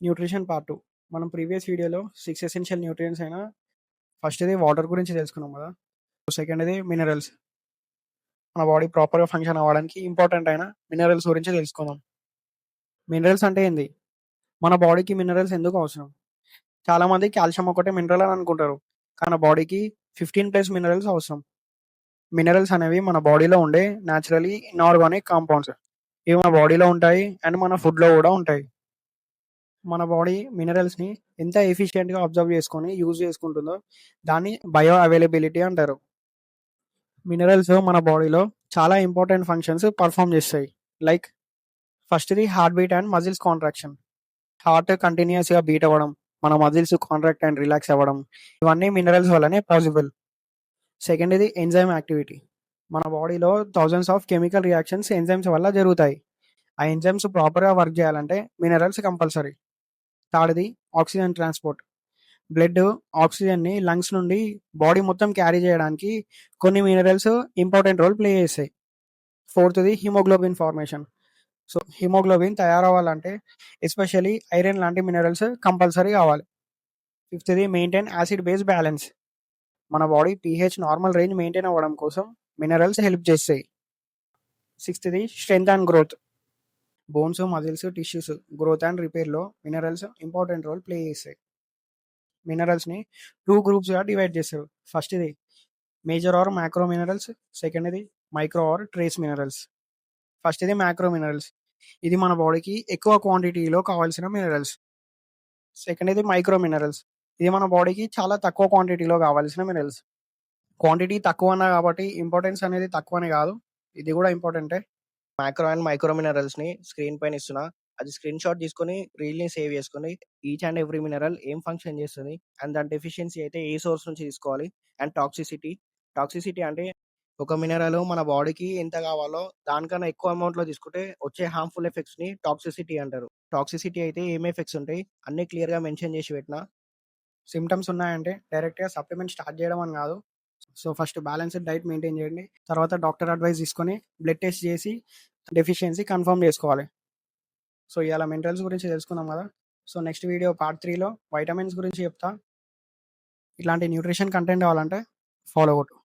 Nutrition part 2. మనం previous వీడియోలో 6 essential nutrients అయిన ఫస్ట్‌ది వాటర్ గురించి తెలుసుకున్నాం కదా! సెకండ్‌ది మినరల్స్. మన బాడీ ప్రాపర్‌గా ఫంక్షన్ అవ్వడానికి ఇంపార్టెంట్ అయిన మినరల్స్ గురించి తెలుసుకుందాం. మినరల్స్ అంటే ఏంది? మన బాడీకి మినరల్స్ ఎందుకు అవసరం? చాలామంది కాల్షియం ఒకటే మినరల్ అని అనుకుంటారు. కానీ మన బాడీకి 15+ మినరల్స్ అవసరం. మినరల్స్ అనేవి మన బాడీలో ఉండే న్యాచురల్లీ ఇనార్గానిక్ కాంపౌండ్స్. ఇవి మన బాడీలో ఉంటాయి అండ్ మన ఫుడ్‌లో కూడా ఉంటాయి. మన బాడీ మినరల్స్‌ని ఎంత ఎఫిషియెంట్‌గా అబ్జర్వ్ చేసుకొని యూజ్ చేసుకుంటుందో దాన్ని బయో అవైలబిలిటీ అంటారు. మినరల్స్ మన బాడీలో చాలా ఇంపార్టెంట్ ఫంక్షన్స్ పర్ఫార్మ్ చేస్తాయి. లైక్ ఫస్ట్‌ది heart beat and muscles contraction. Heart కంటిన్యూయస్‌గా బీట్ అవ్వడం, మన మజిల్స్ కాంట్రాక్ట్ అండ్ రిలాక్స్ అవ్వడం ఇవన్నీ మినరల్స్ వల్లనే పాసిబుల్. సెకండ్‌ది ఎంజైమ్ యాక్టివిటీ. మన బాడీలో thousands of chemical reactions enzymes వల్ల జరుగుతాయి. ఆ ఎంజైమ్స్ ప్రాపర్‌గా వర్క్ చేయాలంటే మినరల్స్ కంపల్సరీ. థర్డ్‌ది ఆక్సిజన్ ట్రాన్స్‌పోర్ట్. బ్లడ్ ఆక్సిజన్‌ని లంగ్స్ నుండి బాడీ మొత్తం క్యారీ చేయడానికి కొన్ని మినరల్స్ ఇంపార్టెంట్ రోల్ ప్లే చేస్తాయి. ఫోర్త్‌ది హిమోగ్లోబిన్ ఫార్మేషన్. సో, హిమోగ్లోబిన్ తయారవ్వాలంటే ఎస్పెషల్లీ ఐరన్ లాంటి మినరల్స్ కంపల్సరీ కావాలి. ఫిఫ్త్‌ది మెయింటైన్ యాసిడ్ బేస్ బ్యాలెన్స్. మన body pH normal range maintain అవ్వడం కోసం మినరల్స్ హెల్ప్ చేస్తాయి. సిక్స్త్‌ది strength and growth. Bones, muscles, tissues growth and రిపేర్‌లో మినరల్స్ ఇంపార్టెంట్ రోల్ ప్లే చేస్తాయి. మినరల్స్‌ని 2 గ్రూప్స్‌గా డివైడ్ చేస్తారు. ఫస్ట్‌ది మేజర్ ఆర్ మ్యాక్రో మినరల్స్. సెకండ్‌ది మైక్రో ఆర్ ట్రేస్ మినరల్స్. ఫస్ట్‌ది మ్యాక్రో మినరల్స్. ఇది మన బాడీకి ఎక్కువ క్వాంటిటీలో కావాల్సిన మినరల్స్. సెకండ్‌ది మైక్రో మినరల్స్. ఇది మన బాడీకి చాలా తక్కువ క్వాంటిటీలో కావాల్సిన మినరల్స్. క్వాంటిటీ తక్కువన్నా కాబట్టి ఇంపార్టెన్స్ అనేది తక్కువని కాదు. ఇది కూడా ఇంపార్టెంటే. మ్యాక్రో అండ్ మైక్రో మినరల్స్‌ని స్క్రీన్ పైన ఇస్తున్నా. అది స్క్రీన్ షాట్ తీసుకొని రీల్‌ని సేవ్ చేసుకొని ఈచ్ అండ్ ఎవ్రీ మినరల్ ఏం ఫంక్షన్ చేస్తది అండ్ దాని డెఫిషియన్సీ అయితే ఏ సోర్స్ నుంచి తీసుకోవాలి అండ్ టాక్సిసిటీ అంటే ఒక మినరల్ మన బాడీకి ఎంత కావాలో దానికన్నా ఎక్కువ అమౌంట్‌లో తీసుకుంటే వచ్చే హార్మ్‌ఫుల్ ఎఫెక్ట్స్‌ని టాక్సిసిటీ అంటారు. టాక్సిసిటీ అయితే ఏం ఎఫెక్ట్స్ ఉంటాయి అన్నీ క్లియర్‌గా మెన్షన్ చేసి పెట్టినా. సింప్టమ్స్ ఉన్నాయంటే డైరెక్ట్‌గా సప్లిమెంట్ స్టార్ట్ చేయడం అని కాదు. So, first balanced diet maintain చేయండి. తర్వాత డాక్టర్ అడ్వైస్ తీసుకొని బ్లడ్ టెస్ట్ చేసి డెఫిషియన్సీ కన్ఫర్మ్ చేసుకోవాలి. సో, ఇయాల మినరల్స్ గురించి తెలుసుకున్నాం కదా! సో, నెక్స్ట్ వీడియో పార్ట్ 3లో వైటమిన్స్ గురించి చెప్తా. ఇట్లాంటి న్యూట్రిషన్ కంటెంట్ కావాలంటే ఫాలో కొట్టు.